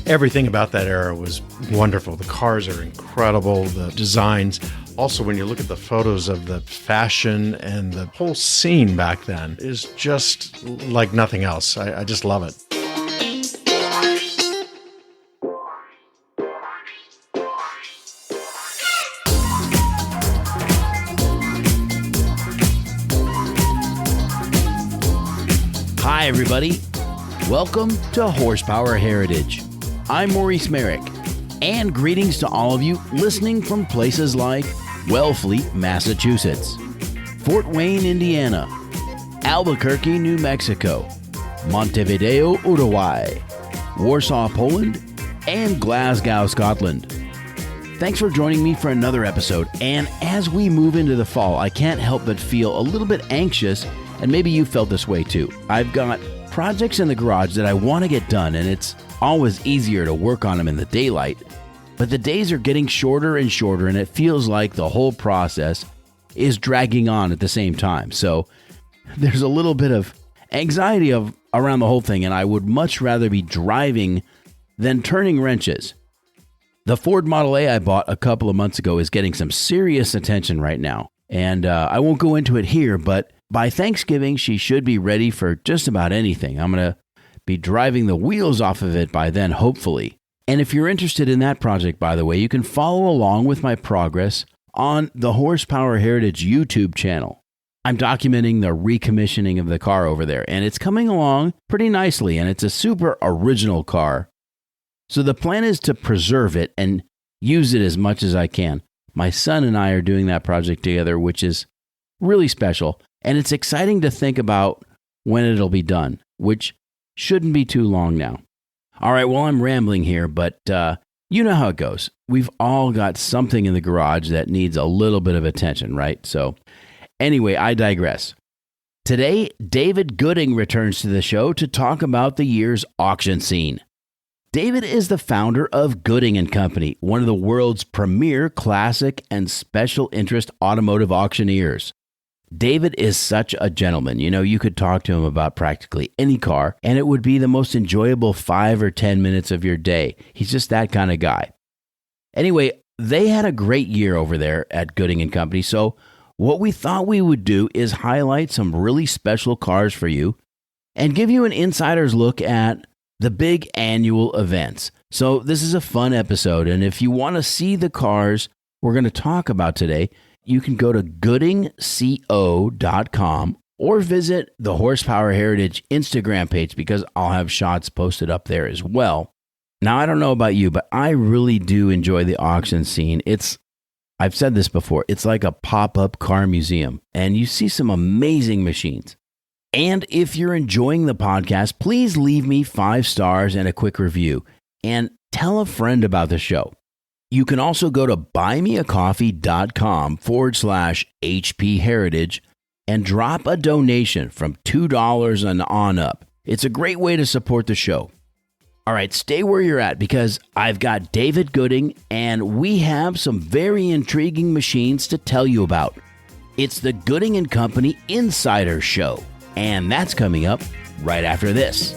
everything about that era was wonderful. The cars are incredible, the designs. Also, when you look at the photos of the fashion and the whole scene back then is just like nothing else. I just love it. Hi, everybody. Welcome to Horsepower Heritage. I'm Maurice Merrick, and greetings to all of you listening from places like Wellfleet, Massachusetts, Fort Wayne, Indiana, Albuquerque, New Mexico, Montevideo, Uruguay, Warsaw, Poland, and Glasgow, Scotland. Thanks for joining me for another episode, and as we move into the fall, I can't help but feel a little bit anxious, and maybe you felt this way too. I've got projects in the garage that I want to get done, and it's always easier to work on them in the daylight. But the days are getting shorter and shorter, and it feels like the whole process is dragging on at the same time. So there's a little bit of anxiety around the whole thing, and I would much rather be driving than turning wrenches. The Ford Model A I bought a couple of months ago is getting some serious attention right now. And I won't go into it here, but by Thanksgiving, she should be ready for just about anything. I'm going to be driving the wheels off of it by then, hopefully. And if you're interested in that project, by the way, you can follow along with my progress on the Horsepower Heritage YouTube channel. I'm documenting the recommissioning of the car over there, and it's coming along pretty nicely, and it's a super original car. So the plan is to preserve it and use it as much as I can. My son and I are doing that project together, which is really special. And it's exciting to think about when it'll be done, which shouldn't be too long now. All right, well, I'm rambling here, but you know how it goes. We've all got something in the garage that needs a little bit of attention, right? So anyway, I digress. Today, David Gooding returns to the show to talk about the year's auction scene. David is the founder of Gooding & Company, one of the world's premier classic and special interest automotive auctioneers. David is such a gentleman. You know, you could talk to him about practically any car, and it would be the most enjoyable 5 or 10 minutes of your day. He's just that kind of guy. Anyway, they had a great year over there at Gooding & Company, so what we thought we would do is highlight some really special cars for you and give you an insider's look at the big annual events. So this is a fun episode, and if you want to see the cars we're going to talk about today, you can go to goodingco.com or visit the Horsepower Heritage Instagram page because I'll have shots posted up there as well. Now, I don't know about you, but I really do enjoy the auction scene. I've said this before, it's like a pop-up car museum, and you see some amazing machines. And if you're enjoying the podcast, please leave me 5 stars and a quick review, and tell a friend about the show. You can also go to buymeacoffee.com/HP Heritage and drop a donation from $2 and on up. It's a great way to support the show. All right, stay where you're at because I've got David Gooding and we have some very intriguing machines to tell you about. It's the Gooding & Company Insider Show, and that's coming up right after this.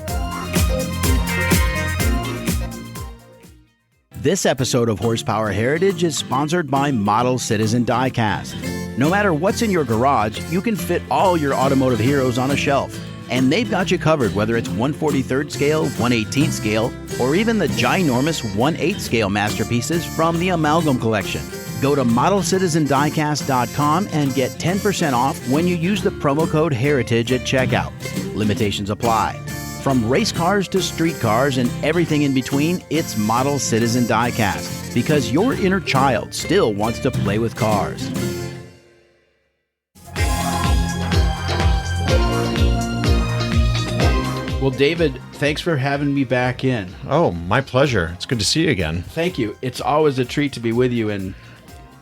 This episode of Horsepower Heritage is sponsored by Model Citizen Diecast. No matter what's in your garage, you can fit all your automotive heroes on a shelf. And they've got you covered, whether it's 1/43rd scale, 1/18th scale, or even the ginormous 1/8 scale masterpieces from the Amalgam Collection. Go to modelcitizendiecast.com and get 10% off when you use the promo code HERITAGE at checkout. Limitations apply. From race cars to street cars and everything in between, it's Model Citizen Diecast, because your inner child still wants to play with cars. Well, David, thanks for having me back in. Oh, my pleasure. It's good to see you again. Thank you. It's always a treat to be with you, and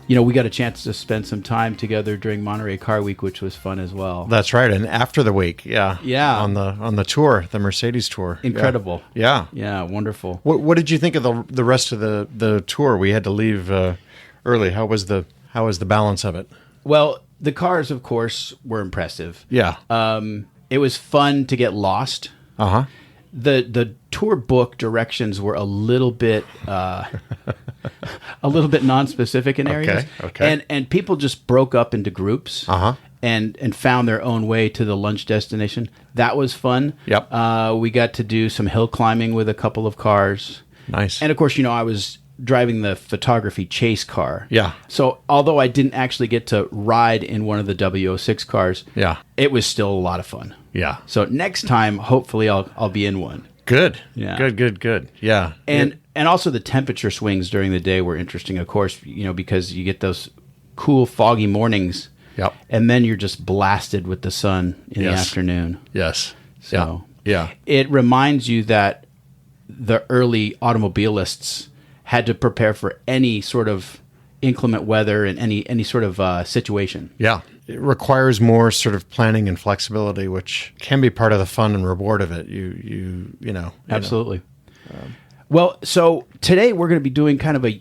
you know, we got a chance to spend some time together during Monterey Car Week, which was fun as well. That's right. And after the week, yeah, on the tour, the Mercedes tour, incredible. Yeah, wonderful. What did you think of the rest of the tour? We had to leave early. How was the balance of it? Well, the cars, of course, were impressive. Yeah. It was fun to get lost. Uh-huh. The tour book directions were a little bit non-specific in areas. Okay. And people just broke up into groups. And found their own way to the lunch destination. That was fun. Yep. We got to do some hill climbing with a couple of cars. Nice. And of course, I was driving the photography chase car. Yeah. So although I didn't actually get to ride in one of the W06 cars, it was still a lot of fun. Yeah. So next time, hopefully, I'll be in one. Good. Yeah. Good. Yeah. And also the temperature swings during the day were interesting, of course, because you get those cool, foggy mornings. Yep. And then you're just blasted with the sun in the afternoon. Yes. So yeah. It reminds you that the early automobilists had to prepare for any sort of inclement weather and any sort of situation. Yeah. It requires more sort of planning and flexibility, which can be part of the fun and reward of it. You know. Absolutely. Well, so today we're going to be doing kind of a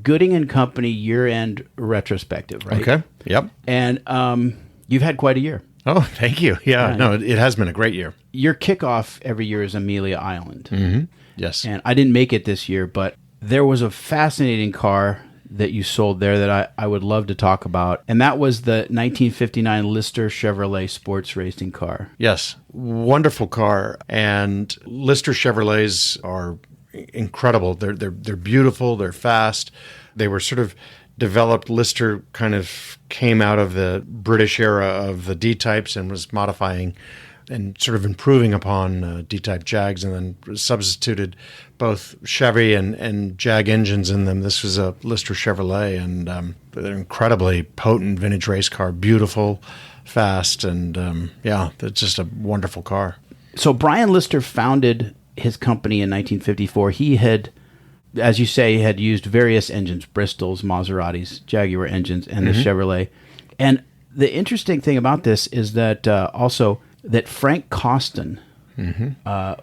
Gooding and Company year-end retrospective, right? Okay. Yep. And you've had quite a year. Oh, thank you. Yeah. No, it has been a great year. Your kickoff every year is Amelia Island. Mm-hmm. Yes. And I didn't make it this year, but there was a fascinating car that you sold there that I would love to talk about. And that was the 1959 Lister Chevrolet sports racing car. Yes. Wonderful car. And Lister Chevrolets are incredible. They're beautiful. They're fast. They were sort of developed. Lister kind of came out of the British era of the D-types and was modifying and sort of improving upon D-type Jags, and then substituted both Chevy and Jag engines in them. This was a Lister Chevrolet, and they're incredibly potent vintage race car, beautiful, fast, and it's just a wonderful car. So Brian Lister founded his company in 1954. He had, as you say, had used various engines, Bristols, Maseratis, Jaguar engines, and the Chevrolet. And the interesting thing about this is that also that Frank Costin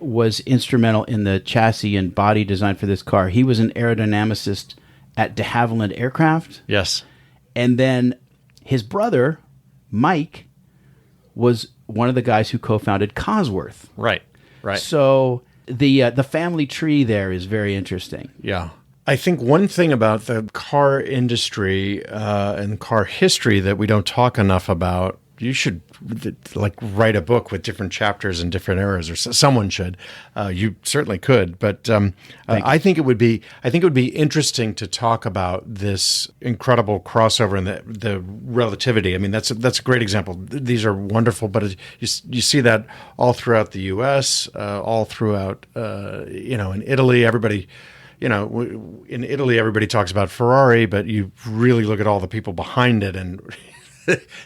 was instrumental in the chassis and body design for this car. He was an aerodynamicist at de Havilland Aircraft. Yes. And then his brother, Mike, was one of the guys who co-founded Cosworth. Right. So the family tree there is very interesting. Yeah. I think one thing about the car industry and car history that we don't talk enough about, you should write a book with different chapters and different eras, or someone should. You certainly could, but I think it would be interesting to talk about this incredible crossover and the relativity. I mean, that's a great example. These are wonderful, but you see that all throughout the U.S., all throughout in Italy. Everybody. In Italy, everybody talks about Ferrari, but you really look at all the people behind it, and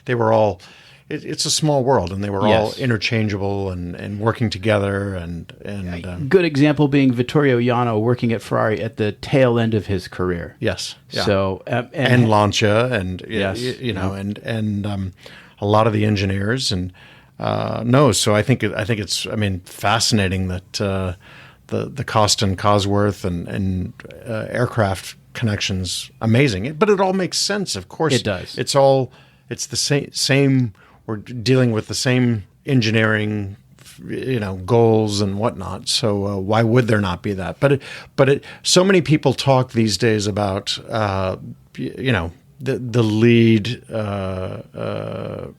they were all. It's a small world, and they were all interchangeable and working together. And good example being Vittorio Jano working at Ferrari at the tail end of his career. Yes. Yeah. So and Lancia, and yes. and a lot of the engineers, and So I think it's fascinating that. The Costin, Cosworth, and aircraft connections, amazing. But it all makes sense, of course. It does. It's the same. We're dealing with the same engineering, goals and whatnot. So why would there not be that? But so many people talk these days about the lead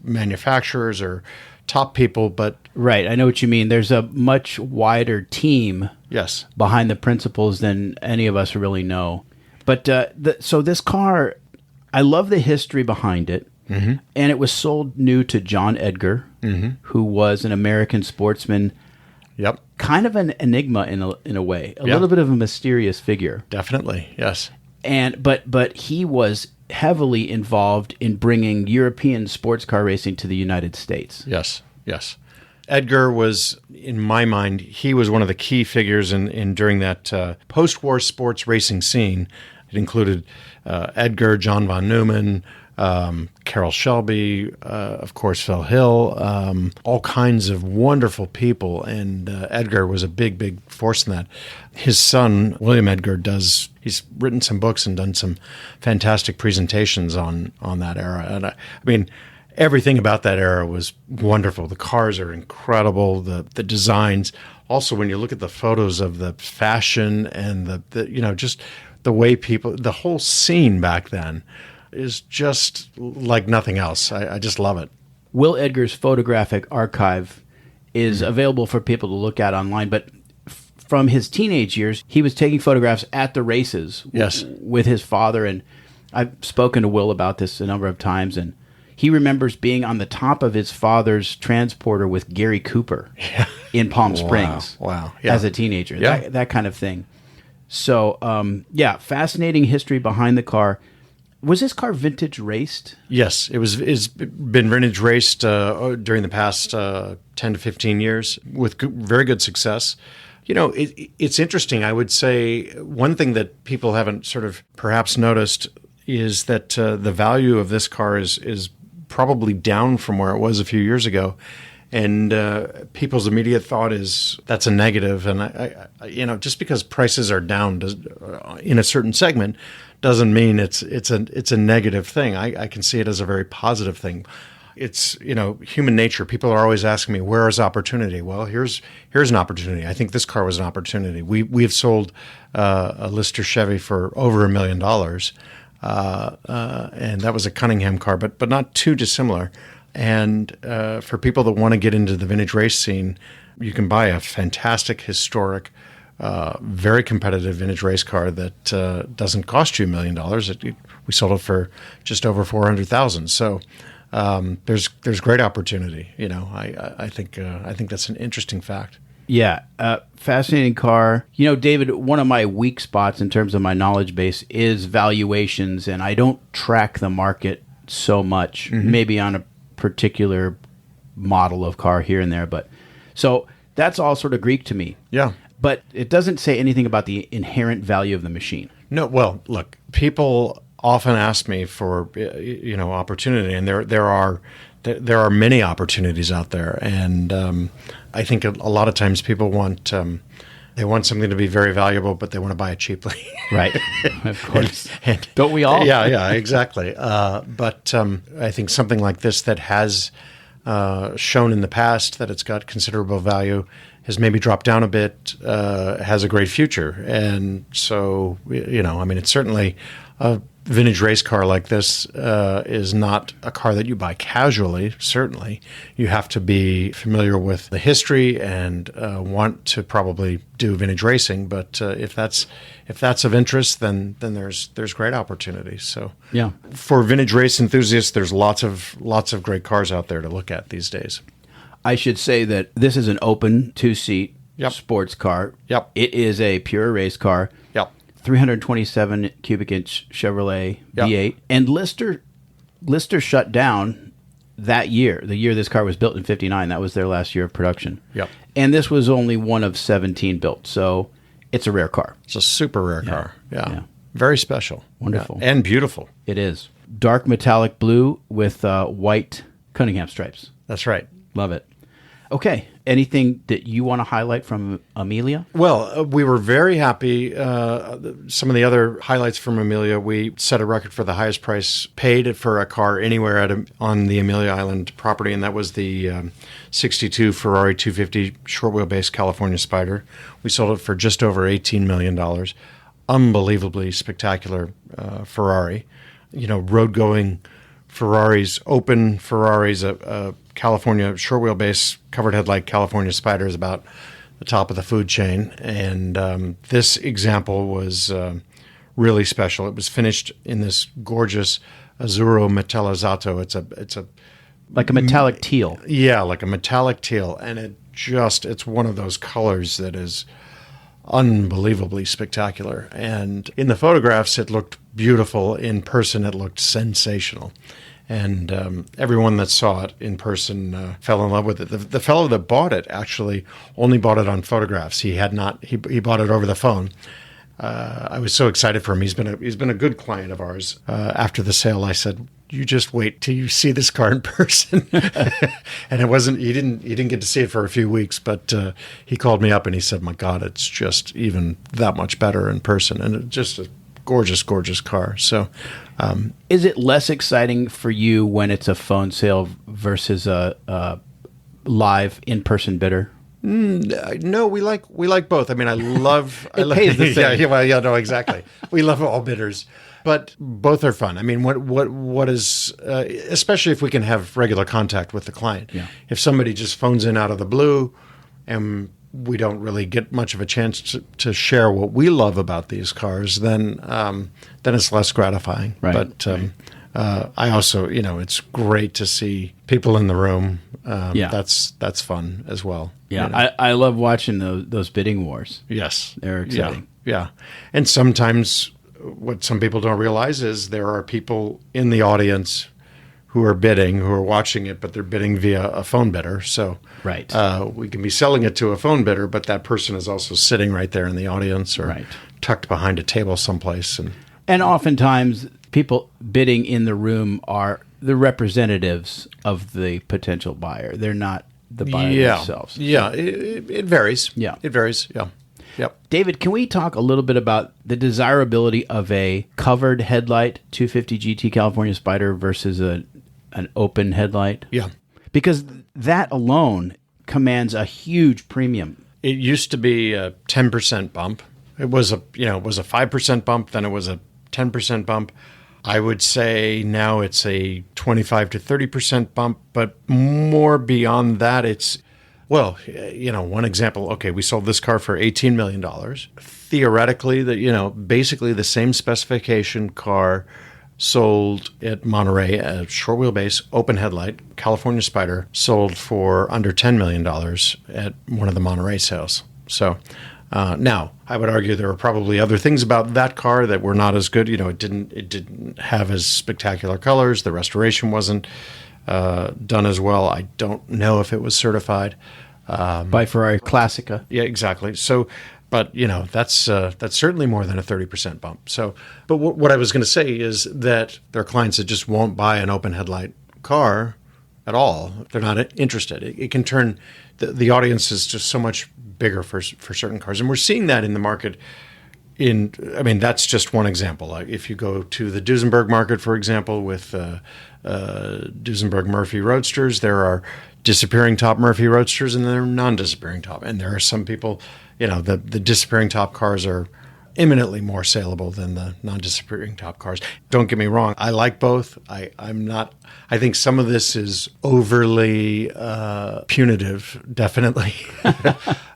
manufacturers or top people, but right, I know what you mean. There's a much wider team behind the principles than any of us really know. But so this car, I love the history behind it, and it was sold new to John Edgar, who was an American sportsman. Yep, kind of an enigma in a way, a little bit of a mysterious figure. Definitely, yes. And but he was heavily involved in bringing European sports car racing to the United States. Yes. Edgar was, in my mind, he was one of the key figures in during that post-war sports racing scene. It included Edgar, John von Neumann, Carroll Shelby, of course, Phil Hill, all kinds of wonderful people. And Edgar was a big force in that. His son, William Edgar, he's written some books and done some fantastic presentations on that era. And everything about that era was wonderful. The cars are incredible. The designs. Also, when you look at the photos of the fashion and the just the way people, the whole scene back then is just like nothing else. I just love it. Will Edgar's photographic archive is available for people to look at online, but from his teenage years, he was taking photographs at the races with his father. And I've spoken to Will about this a number of times, and he remembers being on the top of his father's transporter with Gary Cooper in Palm Springs as a teenager, that kind of thing. So, fascinating history behind the car. Was this car vintage raced? Yes, it's been vintage raced during the past 10 to 15 years with very good success. It's interesting. I would say one thing that people haven't sort of perhaps noticed is that the value of this car is probably down from where it was a few years ago. And people's immediate thought is that's a negative. And I just because prices are down in a certain segment doesn't mean it's a negative thing. I can see it as a very positive thing. It's human nature. People are always asking me, where is opportunity? Well, here's an opportunity. I think this car was an opportunity. We have sold a Lister Chevy for over $1 million, and that was a Cunningham car, but not too dissimilar. And for people that want to get into the vintage race scene, you can buy a fantastic, historic, very competitive vintage race car that doesn't cost you $1 million. We sold it for just over $400,000. So there's great opportunity. I think that's an interesting fact. Yeah, fascinating car. David, one of my weak spots in terms of my knowledge base is valuations, and I don't track the market so much. Maybe on a particular model of car here and there, but so that's all sort of Greek to me. Yeah. But it doesn't say anything about the inherent value of the machine. No, well, look, people often ask me for opportunity, and there are many opportunities out there, and I think a lot of times people want they want something to be very valuable, but they want to buy it cheaply. Right. Of course. and don't we all? Yeah, exactly. But I think something like this that has shown in the past that it's got considerable value has maybe dropped down a bit, has a great future. And so, it's certainly a vintage race car like this is not a car that you buy casually, certainly. You have to be familiar with the history and want to probably do vintage racing. But if that's of interest, then there's great opportunities. So yeah, for vintage race enthusiasts, there's lots of great cars out there to look at these days. I should say that this is an open two-seat sports car. Yep. It is a pure race car. Yep. 327 cubic inch Chevrolet V8. And Lister shut down that year, the year this car was built in 59. That was their last year of production. Yep. And this was only one of 17 built. So it's a rare car. It's a super rare car. Yeah. Very special. Wonderful. Yeah. And beautiful. It is. Dark metallic blue with white Cunningham stripes. That's right. Love it. Okay. Anything that you want to highlight from Amelia? Well, we were very happy. Some of the other highlights from Amelia, we set a record for the highest price paid for a car anywhere on the Amelia Island property, and that was the 62 Ferrari 250 short wheelbase California Spider. We sold it for just over $18 million. Unbelievably spectacular Ferrari. Road-going Ferraris, open Ferraris, a California short wheelbase covered headlight California Spider is about the top of the food chain, and this example was really special. It was finished in this gorgeous azzurro metallizzato. It's a like a metallic teal. Yeah, like a metallic teal, and it's one of those colors that is unbelievably spectacular. And in the photographs, it looked beautiful. In person, it looked sensational. And everyone that saw it in person fell in love with it. The fellow that bought it actually only bought it on photographs. He had not. He bought it over the phone. I was so excited for him. He's been a good client of ours. After the sale, I said, "You just wait till you see this car in person." And it wasn't. He didn't get to see it for a few weeks, but he called me up and he said, "My God, it's just even that much better in person." And it's just a gorgeous, gorgeous car. So, Is it less exciting for you when it's a phone sale versus a live in-person bidder? no, we like both. I mean, I love. pays the same. No, exactly. We love all bidders, but both are fun. I mean, what is especially if we can have regular contact with the client. Yeah. If somebody just phones in out of the blue, and we don't really get much of a chance to share what we love about these cars, then it's less gratifying. Right. But I also, it's great to see people in the room. That's fun as well. Yeah, I love watching those bidding wars. Yes. They're exciting. Yeah. And sometimes what some people don't realize is there are people in the audience who are bidding, who are watching it, but they're bidding via a phone bidder. So Right. We can be selling it to a phone bidder, but that person is also sitting right there in the audience or tucked behind a table someplace. And oftentimes, people bidding in the room are the representatives of the potential buyer. They're not the buyer themselves. Yeah, it varies. Yeah. It varies, yeah. Yep. David, can we talk a little bit about the desirability of a covered headlight 250 GT California Spider versus an open headlight? Yeah. Because that alone commands a huge premium. It used to be a 10% bump. It was a 5% bump, then it was a 10% bump. I would say now it's a 25 to 30% bump, but more beyond that, it's, one example, okay, we sold this car for $18 million. Theoretically, basically the same specification car sold at Monterey, a short wheelbase, open headlight, California Spider, sold for under $10 million at one of the Monterey sales. So now, I would argue there were probably other things about that car that were not as good. It didn't have as spectacular colors. The restoration wasn't done as well. I don't know if it was certified by Ferrari Classica. Yeah, exactly. So, but that's certainly more than a 30% bump. So, but what I was going to say is that there are clients that just won't buy an open headlight car at all. They're not interested. It can turn the audience is just so much bigger for certain cars, and we're seeing that in the market. That's just one example. Like if you go to the Duesenberg market, for example, with Duesenberg Murphy Roadsters, there are disappearing top Murphy Roadsters and there are non-disappearing top. And there are some people, the disappearing top cars are imminently more saleable than the non-disappearing top cars. Don't get me wrong. I like both. I think some of this is overly punitive, definitely.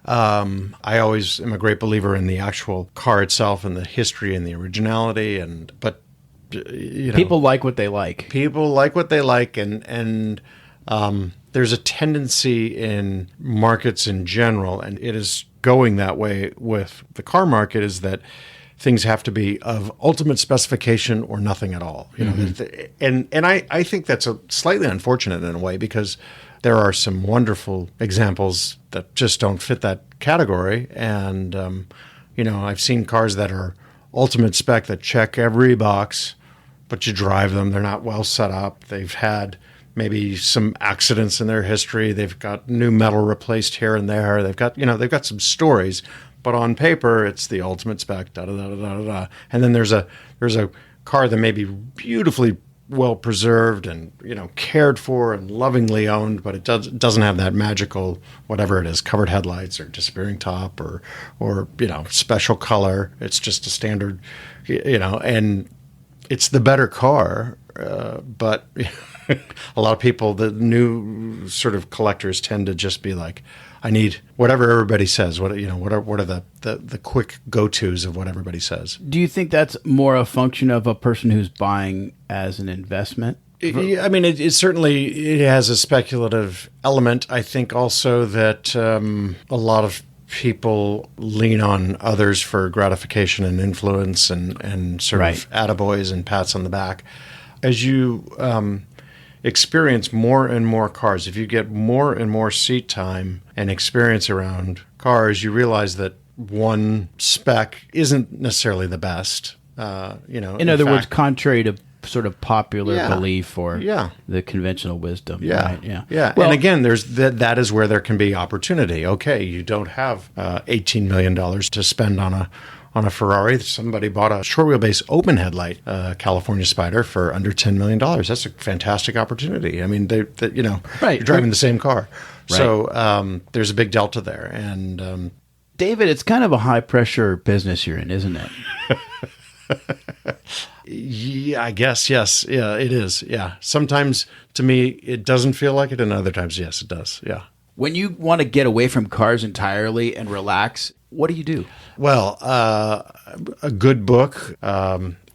I always am a great believer in the actual car itself and the history and the originality. But people like what they like. People like what they like, and there's a tendency in markets in general, and it is going that way with the car market, is that things have to be of ultimate specification or nothing at all. And I think that's slightly unfortunate in a way, because there are some wonderful examples that just don't fit that category. And I've seen cars that are ultimate spec that check every box, but you drive them, they're not well set up. They've had maybe some accidents in their history. They've got new metal replaced here and there. They've got some stories, but on paper it's the ultimate spec. Da da da da da da. And then there's a car that may be beautifully well preserved and cared for and lovingly owned, but it doesn't have that magical whatever it is, covered headlights or disappearing top or special color. It's just a standard, and it's the better car, but. A lot of people, the new sort of collectors, tend to just be like, I need whatever everybody says. What are the quick go-tos of what everybody says? Do you think that's more a function of a person who's buying as an investment? It certainly has a speculative element. I think also that a lot of people lean on others for gratification and influence and sort of attaboys and pats on the back. As you experience more and more cars, if you get more and more seat time and experience around cars, you realize that one spec isn't necessarily the best. In other words, contrary to sort of popular belief or the conventional wisdom. Yeah. Right? Yeah. Yeah. Well, and again, there's that is where there can be opportunity. Okay, you don't have $18 million to spend on on a Ferrari. Somebody bought a short wheelbase open headlight California Spider for under $10 million. That's a fantastic opportunity. I mean, Right. you're driving the same car. Right. So there's a big delta there. And David, it's kind of a high-pressure business you're in, isn't it? yeah, I guess, yes. Yeah, it is. Yeah. Sometimes to me, it doesn't feel like it. And other times, yes, it does. Yeah. When you want to get away from cars entirely and relax, what do you do? Well, a good book,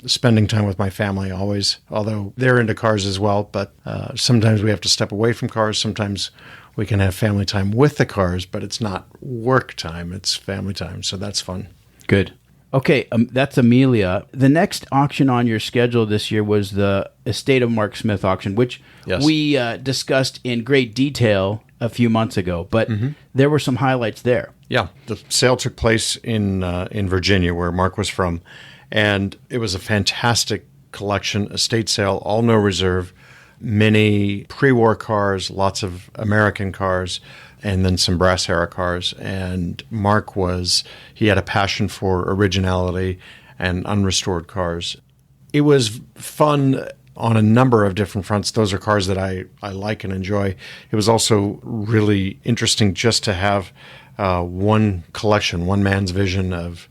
spending time with my family always, although they're into cars as well. But sometimes we have to step away from cars. Sometimes we can have family time with the cars, but it's not work time. It's family time. So that's fun. Good. Okay, that's Amelia. The next auction on your schedule this year was the Estate of Mark Smith auction, which Yes. we discussed in great detail a few months ago, but there were some highlights there. Yeah, the sale took place in Virginia, where Mark was from, and it was a fantastic collection, estate sale, all no reserve, many pre-war cars, lots of American cars, and then some brass era cars. And Mark he had a passion for originality and unrestored cars. It was fun on a number of different fronts. Those are cars that I like and enjoy. It was also really interesting just to have one collection, one man's vision of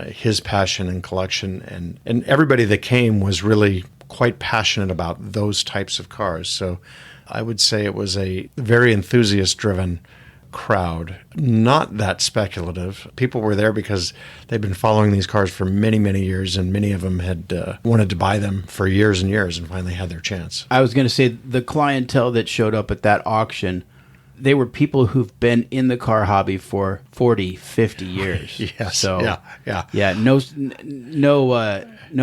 his passion and collection. And everybody that came was really quite passionate about those types of cars. So I would say it was a very enthusiast-driven crowd, not that speculative. People were there because they've been following these cars for many, many years, and many of them had wanted to buy them for years and years and finally had their chance. I was going to say the clientele that showed up at that auction, they were people who've been in the car hobby for 40, 50 years. Yes. So, yeah. Yeah, no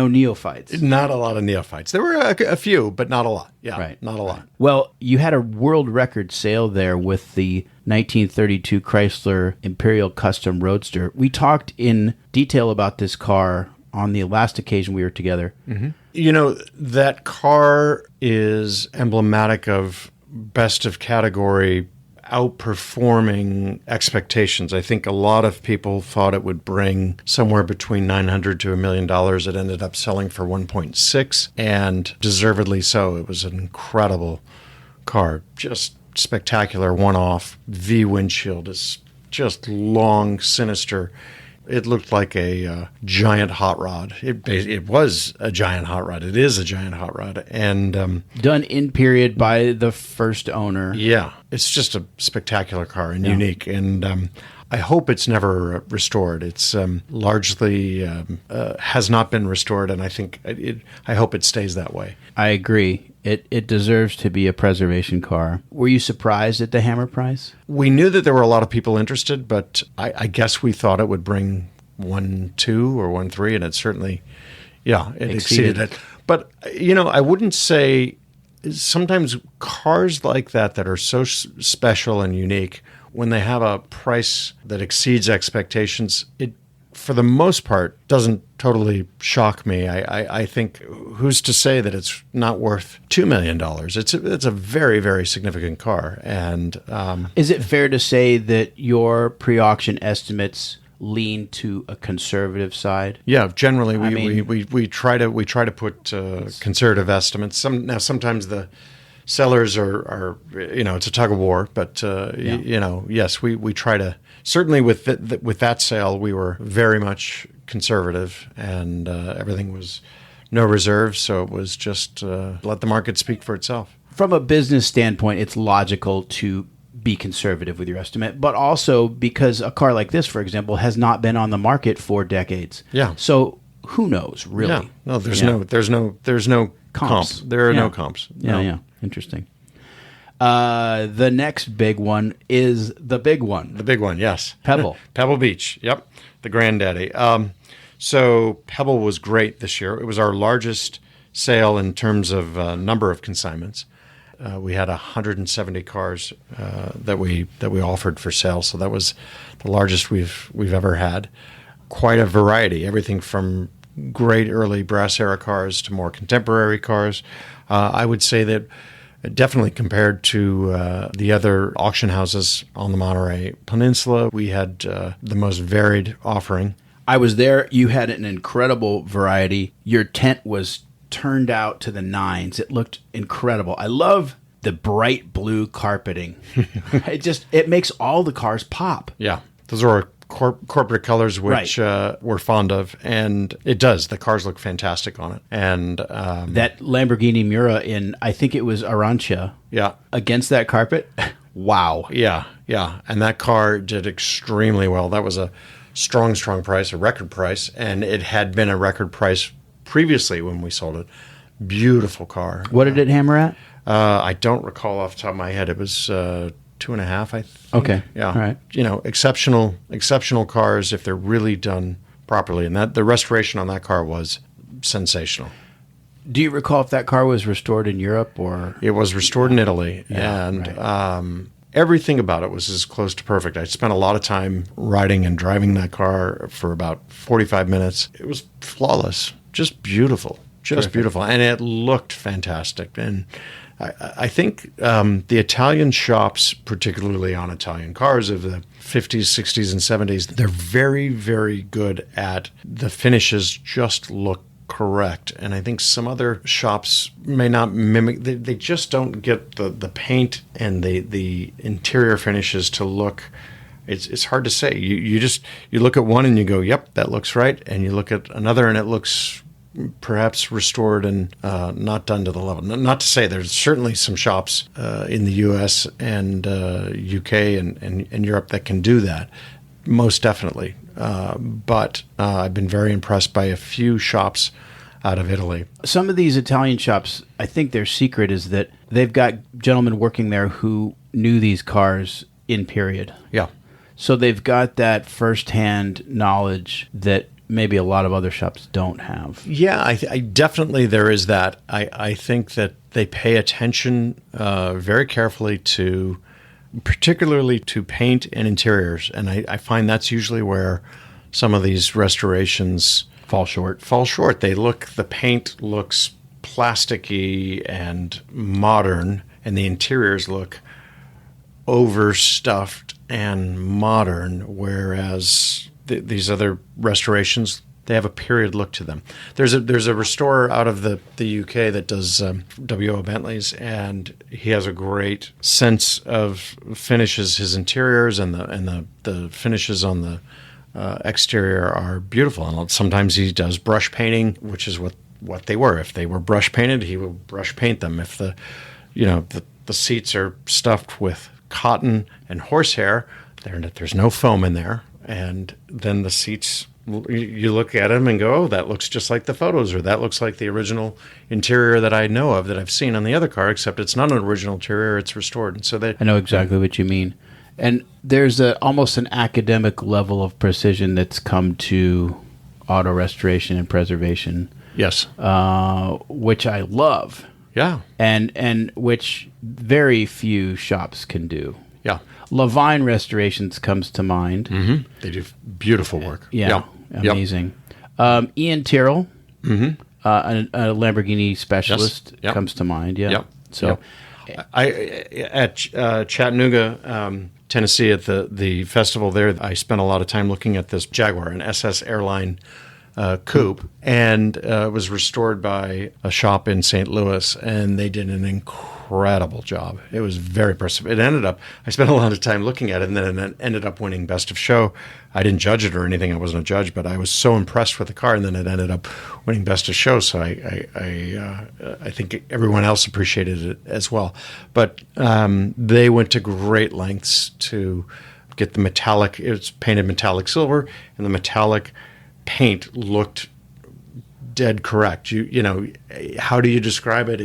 neophytes. Not a lot of neophytes. There were a few, but not a lot. Yeah, Right. Not a lot. Well, you had a world record sale there with the 1932 Chrysler Imperial Custom Roadster. We talked in detail about this car on the last occasion we were together. Mm-hmm. You know, that car is emblematic of best of category outperforming expectations. I think a lot of people thought it would bring somewhere between $900,000 to $1 million. It ended up selling for 1.6, and deservedly so. It was an incredible car, just spectacular, one-off. V windshield is just long, sinister. It looked like a giant hot rod. It was a giant hot rod. It is a giant hot rod. And done in period by the first owner. Yeah, it's just a spectacular car and unique. And I hope it's never restored. It's largely has not been restored, and I hope it stays that way. I agree. It deserves to be a preservation car. Were you surprised at the hammer price? We knew that there were a lot of people interested, but I guess we thought it would bring 1.2 or 1.3, and it certainly, it exceeded it. But, I wouldn't say sometimes cars like that are so special and unique, when they have a price that exceeds expectations, it, for the most part, doesn't totally shock me. I think, who's to say that it's not worth $2 million? It's a very, very significant car. And is it fair to say that your pre-auction estimates lean to a conservative side? Yeah, generally we try to put conservative estimates. Sometimes the sellers are it's a tug of war, but yes, we try to. Certainly with that sale, we were very much conservative, and everything was no reserve, so it was just let the market speak for itself. From a business standpoint, it's logical to be conservative with your estimate, but also because a car like this, for example, has not been on the market for decades. Yeah. So who knows, really? Yeah. No, there's no comps. There are no comps. No. Yeah. Interesting. The next big one is the big one. The big one, yes. Pebble. Pebble Beach, yep. The granddaddy. So Pebble was great this year. It was our largest sale in terms of number of consignments. We had 170 cars that we offered for sale, so that was the largest we've ever had. Quite a variety, everything from great early brass era cars to more contemporary cars. I would say that definitely compared to the other auction houses on the Monterey Peninsula, we had the most varied offering. I was there. You had an incredible variety. Your tent was turned out to the nines. It looked incredible. I love the bright blue carpeting. It makes all the cars pop. Yeah. Those are our corporate colors, which we're fond of. And it does. The cars look fantastic on it. And that Lamborghini Miura in, I think it was Arancia. Yeah. Against that carpet. Wow. Yeah. Yeah. And that car did extremely well. That was a strong price, a record price. And it had been a record price previously when we sold it. Beautiful car. What did it hammer at? I don't recall off the top of my head. It was 2.5, I think. Okay. Yeah. All right. Exceptional cars if they're really done properly. And the restoration on that car was sensational. Do you recall if that car was restored in Europe or? It was restored in Italy. Yeah, and right. Everything about it was as close to perfect. I spent a lot of time riding and driving that car for about 45 minutes. It was flawless. Just beautiful. Terrific. Beautiful. And it looked fantastic. And I think the Italian shops, particularly on Italian cars of the 50s, 60s, and 70s, they're very, very good at the finishes just look correct. And I think some other shops may not mimic. They just don't get the paint and the interior finishes to look. It's hard to say. You look at one and you go, yep, that looks right. And you look at another and it looks perhaps restored and not done to the level. Not to say there's certainly some shops in the U.S. and UK and Europe that can do that, most definitely. But I've been very impressed by a few shops out of Italy. Some of these Italian shops, I think their secret is that they've got gentlemen working there who knew these cars in period. Yeah. So they've got that firsthand knowledge that maybe a lot of other shops don't have. Yeah, I definitely there is that. I think that they pay attention very carefully to, particularly to paint and interiors. And I find that's usually where some of these restorations fall short. The paint looks plasticky and modern, and the interiors look overstuffed and modern, whereas these other restorations, they have a period look to them. There's a restorer out of the UK that does W.O. Bentleys, and he has a great sense of finishes. His interiors and the finishes on the exterior are beautiful. And sometimes he does brush painting, which is what they were. If they were brush painted, he will brush paint them. If the seats are stuffed with cotton and horsehair, there's no foam in there. And then the seats, you look at them and go, oh, that looks just like the photos, or that looks like the original interior that I know of that I've seen on the other car, except it's not an original interior, it's restored. And so I know exactly what you mean. And there's almost an academic level of precision that's come to auto restoration and preservation. Yes. Which I love. Yeah. And which very few shops can do. Yeah. Levine Restorations comes to mind. Mm-hmm. They do beautiful work. Yeah. Amazing. Yep. Ian Tyrrell, a Lamborghini specialist, comes to mind. Yeah. Yep. So, at Chattanooga, Tennessee, at the festival there, I spent a lot of time looking at this Jaguar, an SS Airline coupe, and it was restored by a shop in St. Louis, and they did an incredible job. It was very impressive. I spent a lot of time looking at it, and then it ended up winning Best of Show. I didn't judge it or anything. I wasn't a judge, but I was so impressed with the car, and then it ended up winning Best of Show. So I think everyone else appreciated it as well. But they went to great lengths to get the metallic. It's painted metallic silver, and the metallic paint looked dead correct. You know, how do you describe it?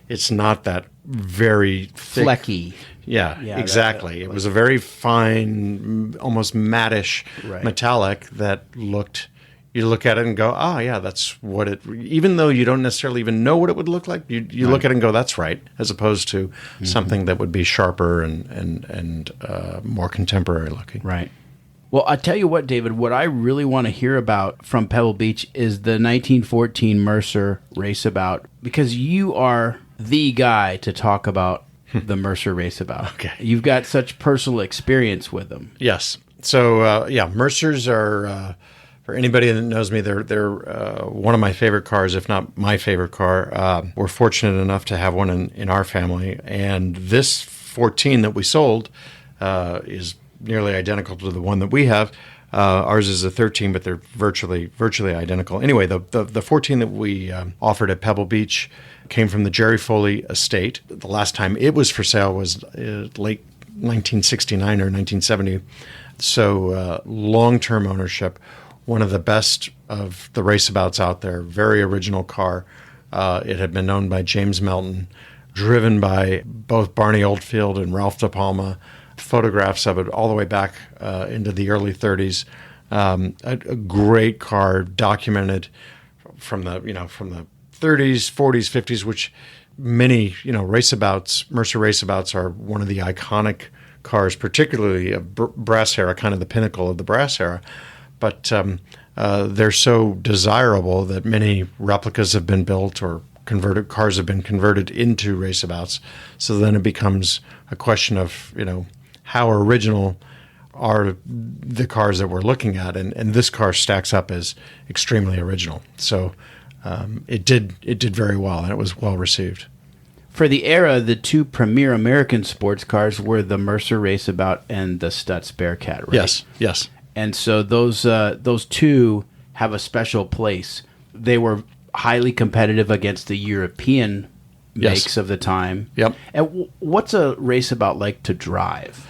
It's not that very thick. Flecky. Yeah, exactly. It was a very fine, almost mattish metallic that looked. You look at it and go, oh yeah, that's what it. Even though you don't necessarily even know what it would look like, you look at it and go, that's right, as opposed to something that would be sharper and more contemporary looking. Right. Well, I tell you what, David, what I really want to hear about from Pebble Beach is the 1914 Mercer Raceabout, because you are the guy to talk about the Mercer Raceabout. Okay. You've got such personal experience with them. Yes. So, Mercers are For anybody that knows me, they're one of my favorite cars, if not my favorite car. We're fortunate enough to have one in our family, and this 14 that we sold is nearly identical to the one that we have. Ours is a 13, but they're virtually identical. Anyway, the 14 that we offered at Pebble Beach came from the Jerry Foley estate. The last time it was for sale was late 1969 or 1970. So long-term ownership, one of the best of the racebouts out there, very original car. It had been owned by James Melton, driven by both Barney Oldfield and Ralph De Palma. Photographs of it all the way back into the early 30s. A great car, documented from the 30s, 40s, 50s, which many racebouts, Mercer racebouts, are one of the iconic cars, particularly a brass era, kind of the pinnacle of the brass era. But they're so desirable that many replicas have been built, or cars have been converted into racebouts. So then it becomes a question of how original are the cars that we're looking at, and this car stacks up as extremely original. So it did very well, and it was well received. For the era, the two premier American sports cars were the Mercer Raceabout and the Stutz Bearcat, right? Yes. And so those two have a special place. They were highly competitive against the European makes of the time. Yep. And what's a raceabout like to drive?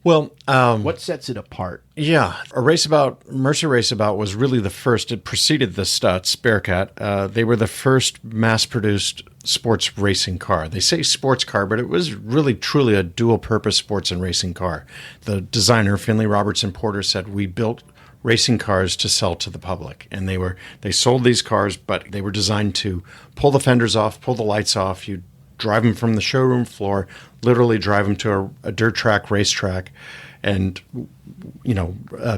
Well, what sets it apart? Yeah, Mercer Raceabout was really the first. It preceded the Stutz Bearcat. They were the first mass-produced sports racing car. They say sports car, but it was really truly a dual-purpose sports and racing car. The designer, Finley Robertson Porter, said, "We built racing cars to sell to the public." And they sold these cars, but they were designed to pull the fenders off, pull the lights off. You drive them from the showroom floor, literally drive them to a dirt track, racetrack, and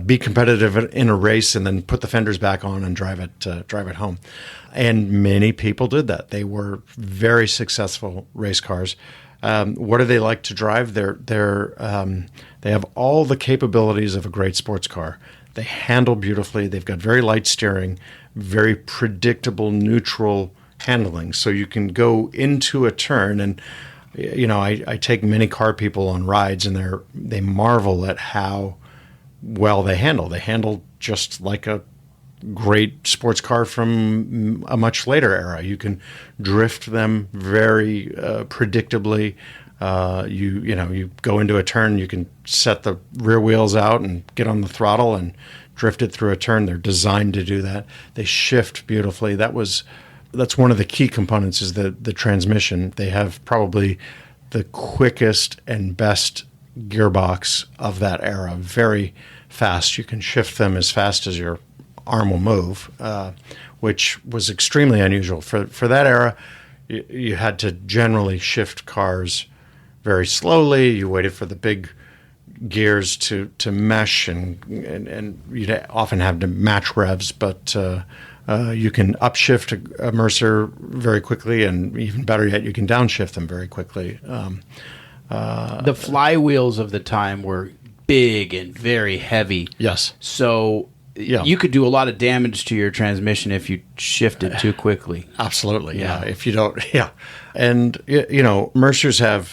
be competitive in a race, and then put the fenders back on and drive it home. And many people did that. They were very successful race cars. What do they like to drive? They have all the capabilities of a great sports car. They handle beautifully. They've got very light steering, very predictable, neutral handling. So you can go into a turn, and I take many car people on rides, and they marvel at how well they handle. They handle just like a great sports car from a much later era. You can drift them very predictably. You go into a turn, you can set the rear wheels out and get on the throttle and drift it through a turn. They're designed to do that. They shift beautifully. That's one of the key components, is the transmission. They have probably the quickest and best gearbox of that era. Very fast. You can shift them as fast as your arm will move, which was extremely unusual. For that era, you had to generally shift cars very slowly. You waited for the big gears to mesh, and you'd often have to match revs, but you can upshift a Mercer very quickly, and even better yet, you can downshift them very quickly. The flywheels of the time were big and very heavy. Yes. So you could do a lot of damage to your transmission if you shifted too quickly. Absolutely. Yeah. If you don't. Yeah. And, Mercers have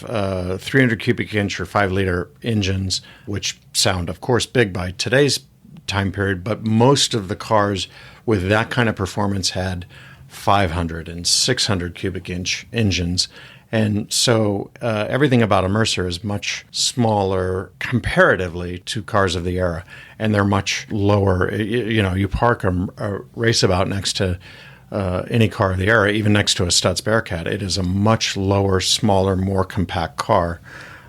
300 cubic inch or 5-liter engines, which sound, of course, big by today's time period, but most of the cars with that kind of performance had 500 and 600 cubic inch engines. And so everything about a Mercer is much smaller comparatively to cars of the era, and they're much lower. You park a raceabout next to any car of the era, even next to a Stutz Bearcat. It is a much lower, smaller, more compact car,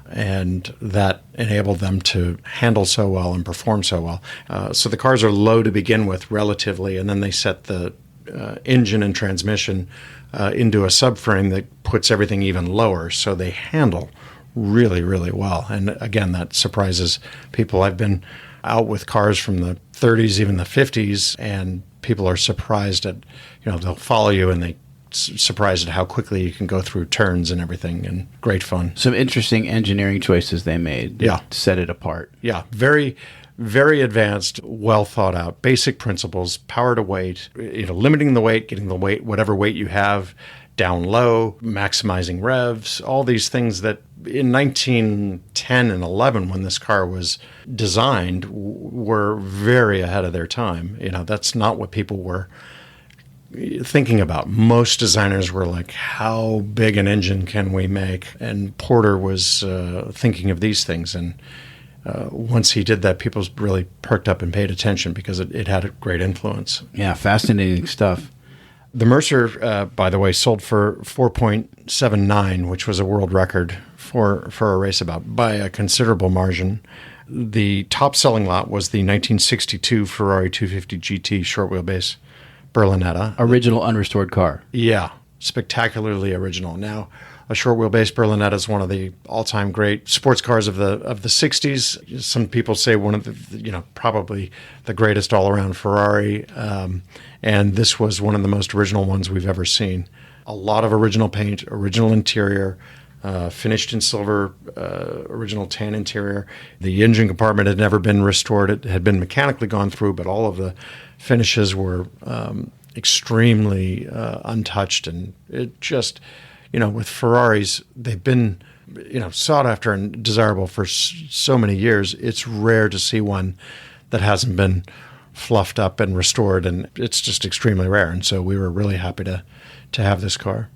and that enabled them to handle so well and perform so well. So the cars are low to begin with relatively, and then they set the engine and transmission into a subframe that puts everything even lower, so they handle really, really well. And again, that surprises people. I've been out with cars from the 30s, even the 50s, and people are surprised at, they'll follow you and they surprised at how quickly you can go through turns and everything, and great fun. Some interesting engineering choices they made that set it apart. Yeah, very, very advanced, well thought out, basic principles, power to weight, limiting the weight, getting the weight, whatever weight you have, down low, maximizing revs, all these things that in 1910 and 11, when this car was designed, were very ahead of their time. That's not what people were thinking about. Most designers were like, how big an engine can we make? And Porter was thinking of these things. And once he did that, people really perked up and paid attention because it had a great influence. Yeah, fascinating stuff. The Mercer, by the way, sold for $4.79, which was a world record for a raceabout by a considerable margin. The top-selling lot was the 1962 Ferrari 250 GT short wheelbase Berlinetta. Original unrestored car. Yeah, spectacularly original. Now, a short wheelbase Berlinetta is one of the all-time great sports cars of the 60s. Some people say one of the, probably the greatest all-around Ferrari. And this was one of the most original ones we've ever seen. A lot of original paint, original interior, finished in silver, original tan interior. The engine compartment had never been restored. It had been mechanically gone through, but all of the finishes were extremely untouched. And it just, with Ferraris, they've been, sought after and desirable for so many years. It's rare to see one that hasn't been fluffed up and restored, and it's just extremely rare. And so we were really happy to have this car.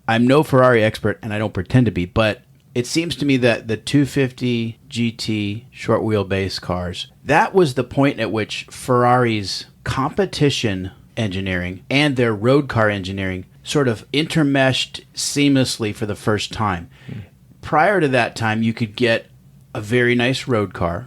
I'm no Ferrari expert, and I don't pretend to be, but it seems to me that the 250 GT short wheelbase cars, that was the point at which Ferrari's competition engineering and their road car engineering sort of intermeshed seamlessly for the first time. Prior to that time, you could get a very nice road car,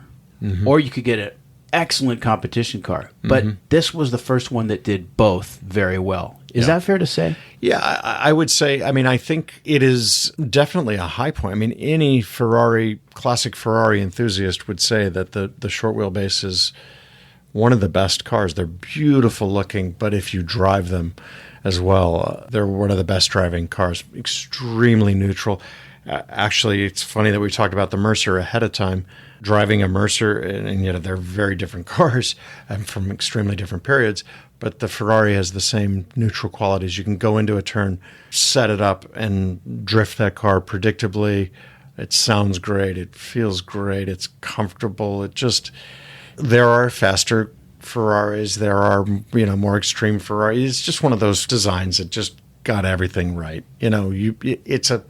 or you could get an excellent competition car. But this was the first one that did both very well. Is that fair to say? Yeah, I would say, I think it is definitely a high point. Any classic Ferrari enthusiast would say that the short wheelbase is one of the best cars. They're beautiful looking, but if you drive them as well, they're one of the best driving cars. Extremely neutral. Actually, it's funny that we talked about the Mercer ahead of time. Driving a Mercer, and they're very different cars from extremely different periods, but the Ferrari has the same neutral qualities. You can go into a turn, set it up, and drift that car predictably. It sounds great. It feels great. It's comfortable. There are faster Ferraris. There are, more extreme Ferraris. It's just one of those designs that just got everything right. It's a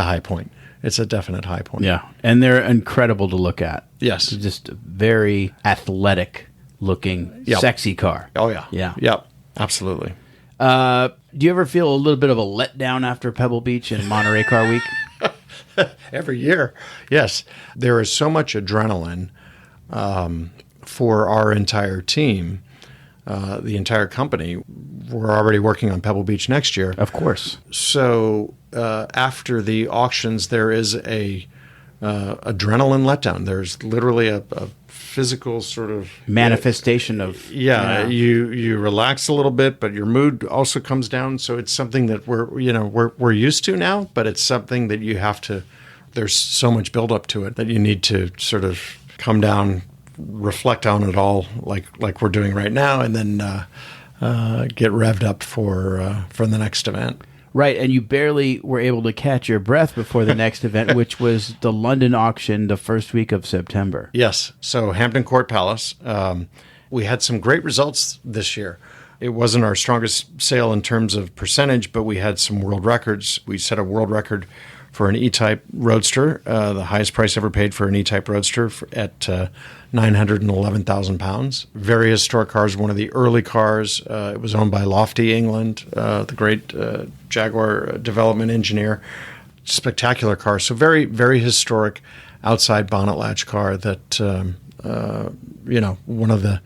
high point. It's a definite high point. Yeah, and they're incredible to look at. Yes. It's just a very athletic-looking, sexy car. Oh, yeah. Yeah. Yep, absolutely. Do you ever feel a little bit of a letdown after Pebble Beach and Monterey Car Week? Every year, yes. There is so much adrenaline for our entire team, the entire company. We're already working on Pebble Beach next year. Of course. So after the auctions, there is a adrenaline letdown. There's literally a physical sort of manifestation of you relax a little bit, but your mood also comes down. So it's something that we're used to now, but it's something that you have to. There's so much buildup to it that you need to sort of come down, reflect on it all, like we're doing right now, and then get revved up for the next event. Right, and you barely were able to catch your breath before the next event, which was the London auction the first week of September. Yes, so Hampton Court Palace. We had some great results this year. It wasn't our strongest sale in terms of percentage, but we had some world records. We set a world record for an E-Type Roadster, the highest price ever paid for an E-Type Roadster at £911,000. Very historic cars, one of the early cars. It was owned by Lofty England, the great Jaguar development engineer. Spectacular car. So very, very historic outside bonnet latch car that, one of the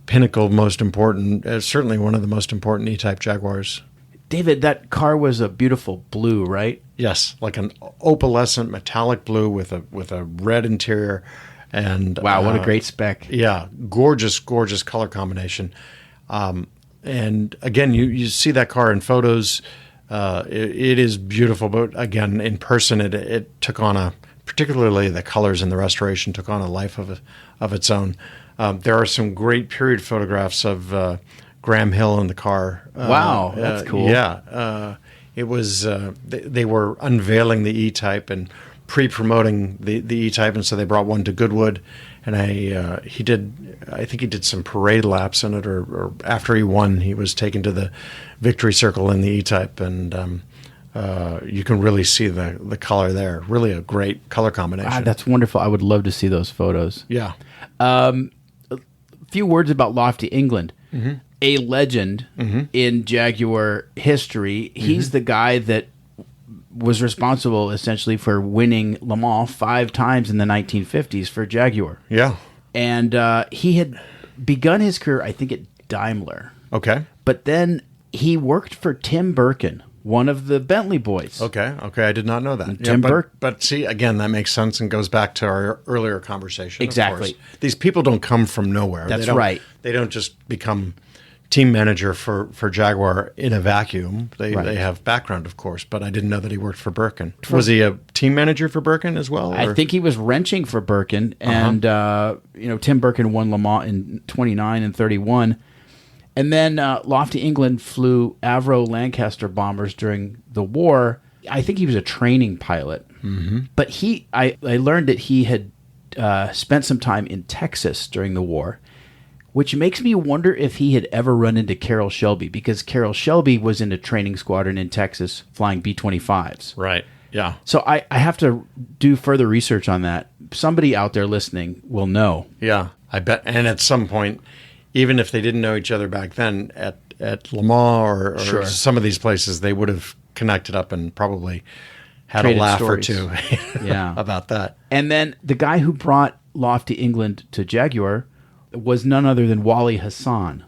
pinnacle, most important, certainly one of the most important E-Type Jaguars. David, that car was a beautiful blue, right? Yes, like an opalescent metallic blue with a red interior. And wow, what a great spec. Yeah, gorgeous color combination. And again, you see that car in photos. It is beautiful, but again, in person, it took on a particularly the colors in the restoration took on a life of its own. There are some great period photographs of Graham Hill in the car. Wow, that's cool. Yeah. It was, they were unveiling the E-Type and pre-promoting the E-Type, and so they brought one to Goodwood, and I think he did some parade laps in it, or after he won, he was taken to the victory circle in the E-Type, and you can really see the color there. Really a great color combination. Ah, that's wonderful. I would love to see those photos. Yeah. A few words about Lofty England. Mm-hmm. A legend in Jaguar history. He's the guy that was responsible essentially for winning Le Mans 5 times in the 1950s for Jaguar. Yeah. And he had begun his career, I think, at Daimler. Okay. But then he worked for Tim Birkin, one of the Bentley boys. Okay. I did not know that. Tim Burke. But see, again, that makes sense and goes back to our earlier conversation. Exactly. Of course. These people don't come from nowhere. That's right. They don't just become team manager for Jaguar in a vacuum. They have background, of course, but I didn't know that he worked for Birkin. Was he a team manager for Birkin as well? I think he was wrenching for Birkin, and Tim Birkin won Le Mans in 29 and 31. And then Lofty England flew Avro Lancaster bombers during the war. I think he was a training pilot. Mm-hmm. But I learned that he had spent some time in Texas during the war, which makes me wonder if he had ever run into Carroll Shelby, because Carroll Shelby was in a training squadron in Texas flying B-25s. Right, yeah. So I have to do further research on that. Somebody out there listening will know. Yeah, I bet. And at some point, even if they didn't know each other back then, at Le Mans or some of these places, they would have connected up and probably had Traded a laugh stories. or two about that. And then the guy who brought Lofty England to Jaguar was none other than Wally Hassan,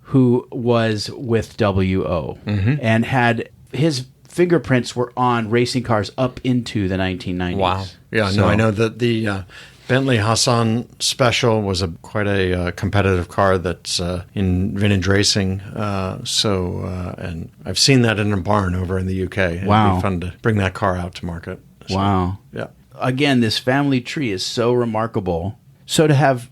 who was with WO and had his fingerprints were on racing cars up into the 1990s. Wow. Yeah, no, I know that the Bentley Hassan Special was quite a competitive car that's in vintage racing. And I've seen that in a barn over in the UK. It'd be fun to bring that car out to market. So, wow. Yeah. Again, this family tree is so remarkable. So to have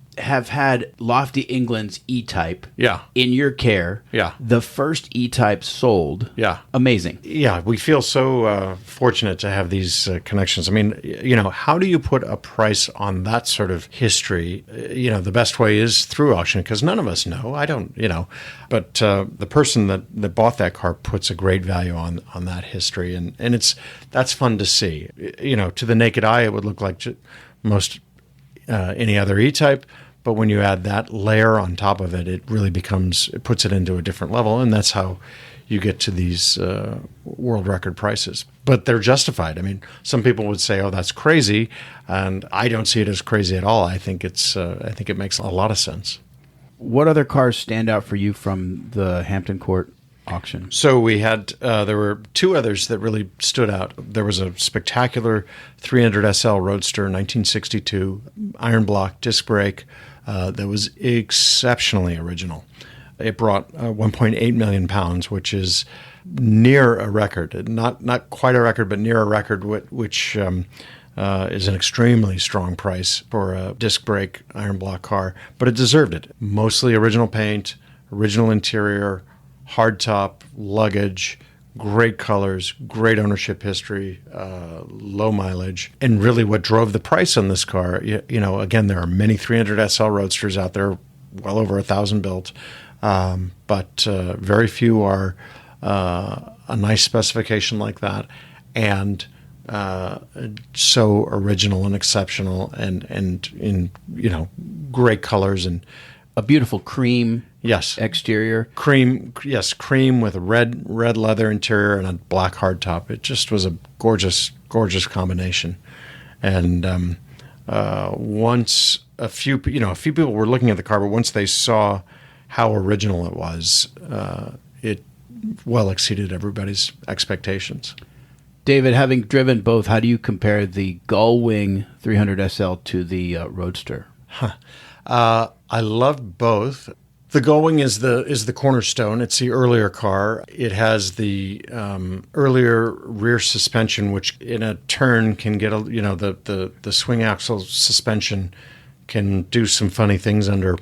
had Lofty England's E-Type in your care, the first E-Type sold, amazing. Yeah, we feel so fortunate to have these connections. I mean, how do you put a price on that sort of history? The best way is through auction, because none of us know. I don't, but the person that bought that car puts a great value on that history, and that's fun to see. To the naked eye, it would look like most any other E-Type. But when you add that layer on top of it, it puts it into a different level. And that's how you get to these world record prices. But they're justified. I mean, some people would say, oh, that's crazy. And I don't see it as crazy at all. I think it makes a lot of sense. What other cars stand out for you from the Hampton Court auction? So we had, there were 2 others that really stood out. There was a spectacular 300 SL Roadster, 1962, iron block, disc brake, that was exceptionally original. It brought 1.8 million pounds, which is near a record. Not quite a record, but near a record, which is an extremely strong price for a disc brake iron block car. But it deserved it. Mostly original paint, original interior, hardtop, luggage, great colors, great ownership history, low mileage. And really what drove the price on this car, again, there are many 300 SL Roadsters out there, well over 1,000 built, but very few are a nice specification like that, and so original and exceptional, and in great colors and a beautiful cream exterior. Cream with a red leather interior and a black hardtop. It just was a gorgeous combination. And once a few people were looking at the car, but once they saw how original it was, it well exceeded everybody's expectations. David, having driven both, how do you compare the Gullwing 300 SL to the Roadster? I loved both. The Gullwing is the cornerstone. It's the earlier car. It has the earlier rear suspension, which in a turn can get the swing axle suspension can do some funny things under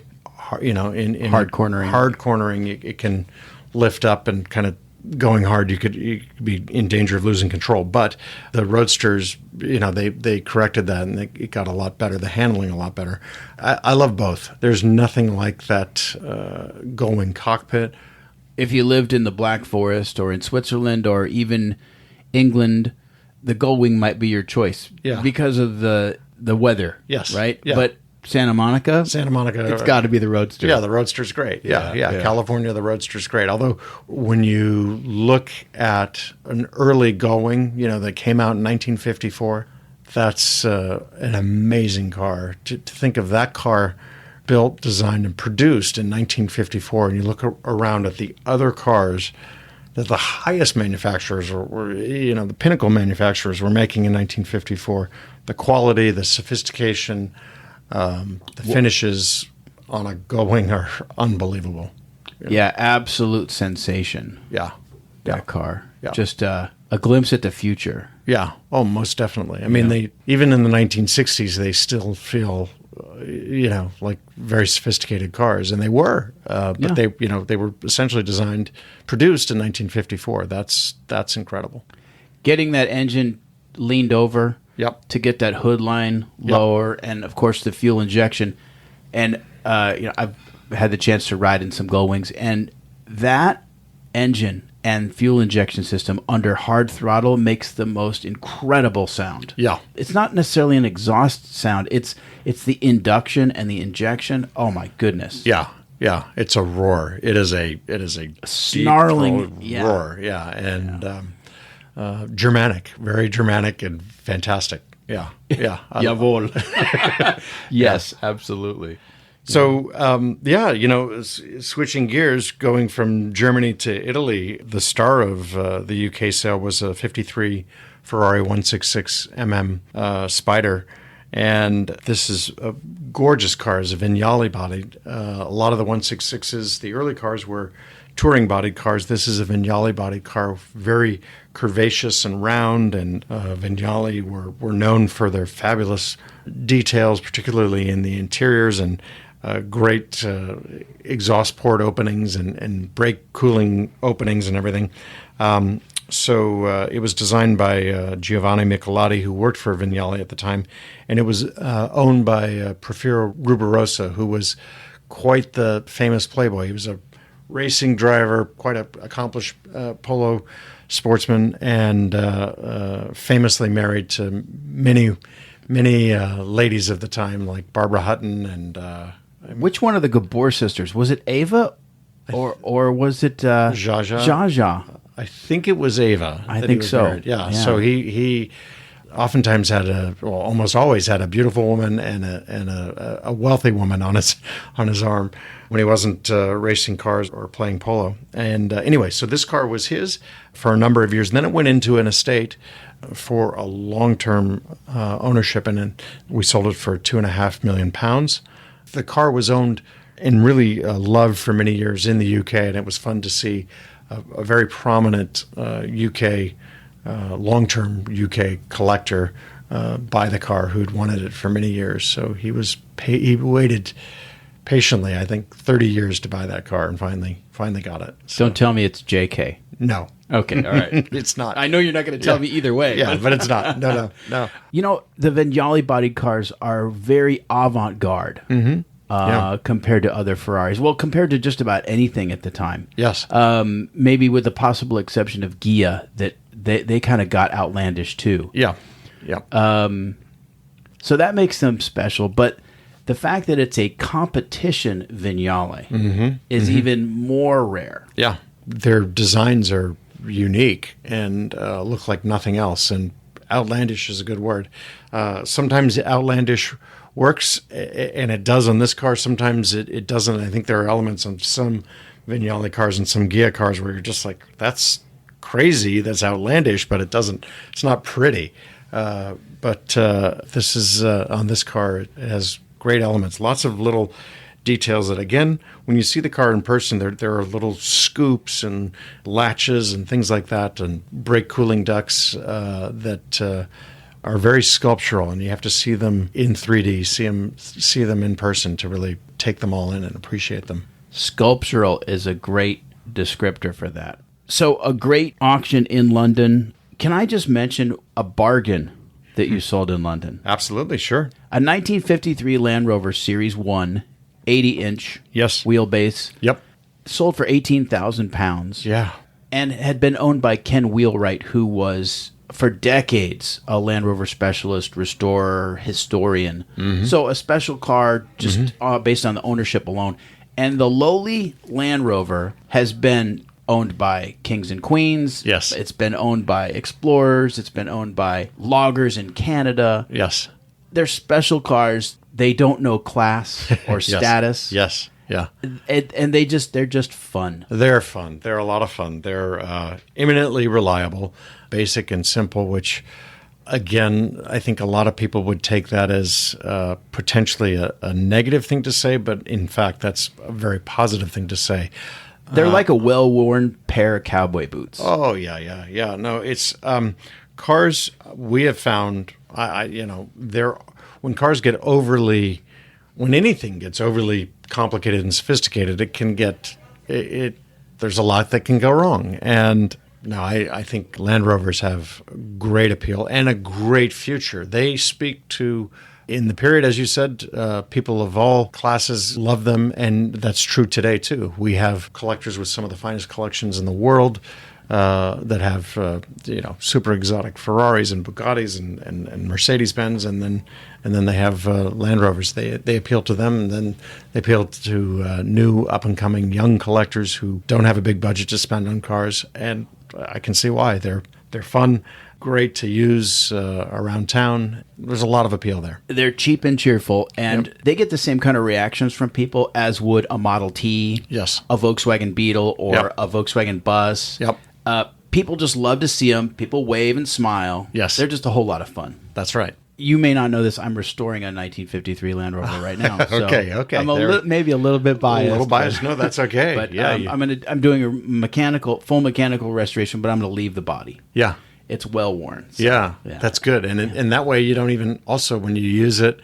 in Hard cornering. Hard cornering, it can lift up and kind of going hard. You could be in danger of losing control. But the Roadsters, they corrected that and it got a lot better. The handling a lot better. I love both. There's nothing like that Gullwing cockpit. If you lived in the Black Forest or in Switzerland or even England, the Gullwing might be your choice. Yeah. Because of the weather. Yes. Right? Yeah. But Santa Monica, it's got to be the Roadster. Yeah, the Roadster's great. Yeah. California, the Roadster's great. Although when you look at an early Gullwing, that came out in 1954, that's an amazing car. To think of that car built, designed, and produced in 1954, and you look around at the other cars that the highest manufacturers were the pinnacle manufacturers were making in 1954, the quality, the sophistication, the finishes on a Gullwing are unbelievable. Yeah, absolute sensation. Yeah. That car. Yeah. Just a glimpse at the future. Yeah. Oh, most definitely. I mean, they even in the 1960s, they still feel, like very sophisticated cars, and they were. But they were essentially produced in 1954. That's incredible. Getting that engine leaned over. Yep. To get that hood line lower, and of course the fuel injection, and I've had the chance to ride in some Gullwings, and that engine and fuel injection system under hard throttle makes the most incredible sound. Yeah. It's not necessarily an exhaust sound; it's the induction and the injection. Oh my goodness! Yeah. Yeah, it's a roar. It is a snarling roar. Yeah, and. Germanic, very Germanic and fantastic. Yeah. Jawohl. Yes, absolutely. So, switching gears, going from Germany to Italy, the star of the UK sale was a 53 Ferrari 166 Spider. And this is a gorgeous car. It's a Vignale bodied. A lot of the 166s, the early cars were touring bodied cars. This is a Vignale bodied car, very curvaceous and round. And Vignale were known for their fabulous details, particularly in the interiors, and great exhaust port openings and brake cooling openings and everything. So it was designed by Giovanni Michelotti, who worked for Vignale at the time, and it was owned by Porfirio Rubirosa, who was quite the famous playboy. He was a racing driver, quite an accomplished polo sportsman, and famously married to many ladies of the time, like Barbara Hutton and. Which one of the Gabor sisters? Was it Ava, or was it Zsa? Zsa. I think it was Ava. I think so. Yeah. So he oftentimes almost always had a beautiful woman and a wealthy woman on his arm when he wasn't racing cars or playing polo. And anyway, so this car was his for a number of years. And then it went into an estate for a long-term ownership, and then we sold it for £2.5 million. The car was owned and really loved for many years in the UK, and it was fun to see a very prominent UK, long-term UK collector buy the car who'd wanted it for many years. So he waited patiently, I think, 30 years to buy that car, and finally got it. So, don't tell me it's JK. No. Okay, all right. It's not. I know you're not going to tell me either way. Yeah, but it's not. No. The Vignale bodied cars are very avant-garde compared to other Ferraris. Well, compared to just about anything at the time. Yes. Maybe with the possible exception of Ghia, that they kind of got outlandish too. Yeah. So that makes them special, but the fact that it's a competition Vignale is even more rare. Yeah. Their designs are unique and look like nothing else, and outlandish is a good word. Sometimes outlandish works, and it does on this car. Sometimes it doesn't. I think there are elements on some Vignale cars and some Ghia cars where you're just like, that's crazy, that's outlandish, but it's not pretty. But this is on this car, it has great elements, lots of little details that, again, when you see the car in person, there are little scoops and latches and things like that, and brake cooling ducts that are very sculptural, and you have to see them in 3D, see them in person to really take them all in and appreciate them. Sculptural is a great descriptor for that. So a great auction in London. Can I just mention a bargain that you sold in London? Absolutely, sure. A 1953 Land Rover Series 1, 80-inch Yes. wheelbase. Yep. Sold for £18,000. Yeah. And had been owned by Ken Wheelwright, who was, for decades, a Land Rover specialist, restorer, historian. So a special car just based on the ownership alone. And the lowly Land Rover has been owned by kings and queens. Yes. It's been owned by explorers. It's been owned by loggers in Canada. Yes. They're special cars. They don't know class or status. Yes. Yeah. And they're just fun. They're fun. They're a lot of fun. They're eminently reliable, basic and simple, which, again, I think a lot of people would take that as potentially a negative thing to say, but in fact, that's a very positive thing to say. They're like a well-worn pair of cowboy boots. Oh, yeah. No, it's cars we have found, when cars get when anything gets overly complicated and sophisticated, it can there's a lot that can go wrong. And no, I think Land Rovers have great appeal and a great future. They speak to, in the period, as you said, people of all classes love them, and that's true today, too. We have collectors with some of the finest collections in the world that have, super exotic Ferraris and Bugattis and Mercedes-Benz, and then they have Land Rovers. They appeal to them, and then they appeal to new, up-and-coming young collectors who don't have a big budget to spend on cars, and I can see why. They're fun, great to use around town. There's a lot of appeal there. They're cheap and cheerful, and they get the same kind of reactions from people as would a Model T, yes, a Volkswagen Beetle, or a Volkswagen Bus. Yep. People just love to see them. People wave and smile. Yes. They're just a whole lot of fun. That's right. You may not know this. I'm restoring a 1953 Land Rover right now. So okay. I'm maybe a little bit biased. A little biased. No, that's okay. But I'm doing a full mechanical restoration, but I'm going to leave the body. Yeah. It's well worn. So, yeah, that's good. And that way you don't even, also when you use it,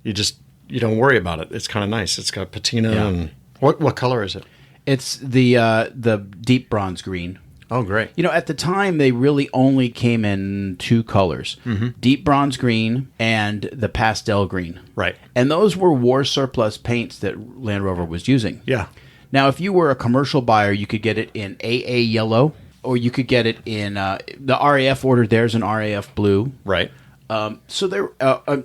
you don't worry about it. It's kind of nice. It's got patina. And what color is it? It's the deep bronze green. Oh, great. At the time, they really only came in two colors, deep bronze green and the pastel green. Right. And those were war surplus paints that Land Rover was using. Yeah. Now, if you were a commercial buyer, you could get it in AA yellow, or you could get it in, the RAF ordered theirs in RAF blue. Right. So there,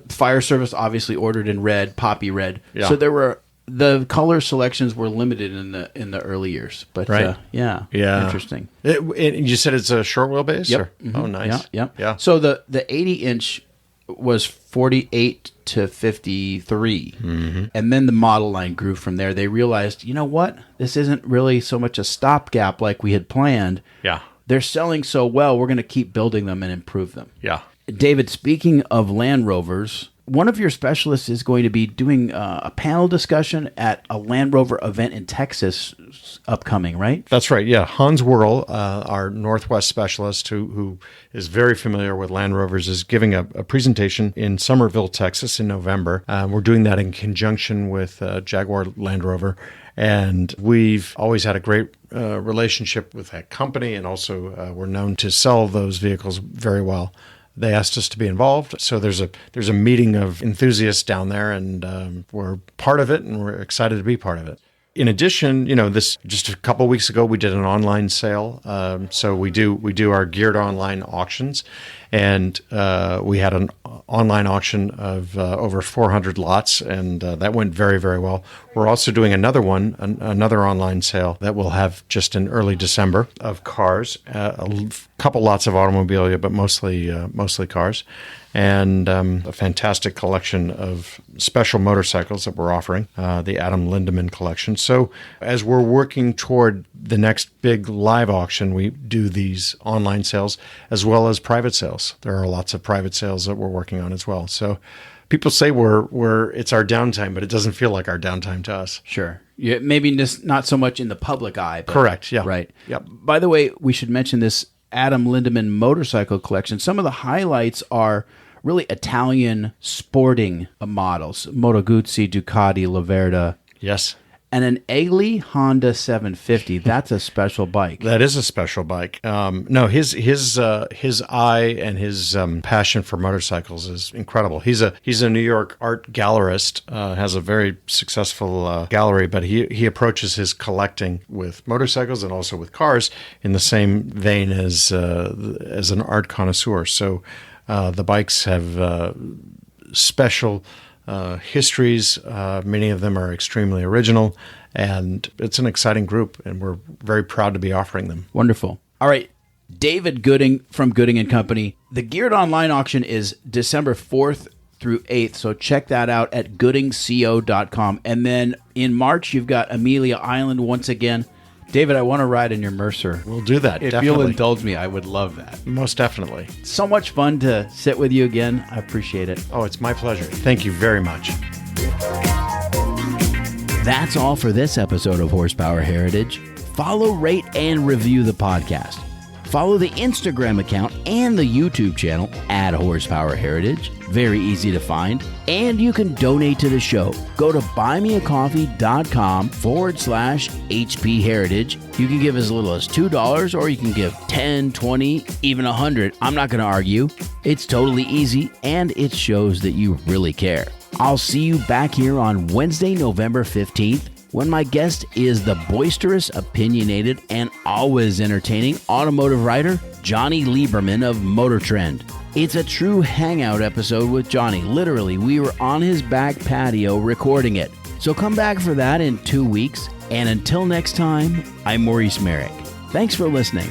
fire service obviously ordered in red, poppy red. Yeah. So the color selections were limited in the early years, but right. Yeah, interesting. You said it's a short wheelbase? Yep. Oh, nice. Yeah. So the 80-inch was 48 to 53, and then the model line grew from there. They realized, you know what? This isn't really so much a stopgap like we had planned. Yeah. They're selling so well, we're going to keep building them and improve them. Yeah. David, speaking of Land Rovers, one of your specialists is going to be doing a panel discussion at a Land Rover event in Texas upcoming, right? That's right, yeah. Hans Whirl, our Northwest specialist who is very familiar with Land Rovers, is giving a presentation in Somerville, Texas in November. We're doing that in conjunction with Jaguar Land Rover. And we've always had a great relationship with that company, and also we're known to sell those vehicles very well. They asked us to be involved, so there's a meeting of enthusiasts down there, and we're part of it, and we're excited to be part of it. In addition, this just a couple of weeks ago we did an online sale. So we do our geared online auctions, and we had an online auction of over 400 lots, and that went very, very well. We're also doing another online sale that we'll have just in early December of cars, a couple lots of automobilia, but mostly cars, and a fantastic collection of special motorcycles that we're offering, the Adam Lindemann collection. So as we're working toward the next big live auction, we do these online sales as well as private sales. There are lots of private sales that we're working on as well. So people say it's our downtime, but it doesn't feel like our downtime to us. Sure. Yeah, maybe just not so much in the public eye. But, Correct. Yeah. Right. Yep. By the way, we should mention this Adam Lindemann motorcycle collection. Some of the highlights are really Italian sporting models: Moto Guzzi, Ducati, Laverda. Yes. And an Ailey Honda 750. That's a special bike. That is a special bike. No, his eye and his passion for motorcycles is incredible. He's a New York art gallerist. Has a very successful gallery, but he approaches his collecting with motorcycles and also with cars in the same vein as an art connoisseur. So the bikes have special histories. Many of them are extremely original, and it's an exciting group, and we're very proud to be offering them. Wonderful. All right, David Gooding from Gooding & Company. The Geared Online auction is December 4th through 8th, so check that out at goodingco.com. And then in March, you've got Amelia Island once again. David, I want to ride in your Mercer. We'll do that, If definitely. you'll indulge me, I would love that. Most definitely. So much fun to sit with you again. I appreciate it. Oh, it's my pleasure. Thank you very much. That's all for this episode of Horsepower Heritage. Follow, rate, and review the podcast. Follow the Instagram account and the YouTube channel at Horsepower Heritage. Very easy to find. And you can donate to the show. Go to buymeacoffee.com/HP Heritage. You can give as little as $2, or you can give 10, 20, even 100. I'm not going to argue. It's totally easy, and it shows that you really care. I'll see you back here on Wednesday, November 15th, when my guest is the boisterous, opinionated, and always entertaining automotive writer, Johnny Lieberman of Motor Trend. It's a true hangout episode with Johnny. Literally, we were on his back patio recording it. So come back for that in 2 weeks. And until next time, I'm Maurice Merrick. Thanks for listening.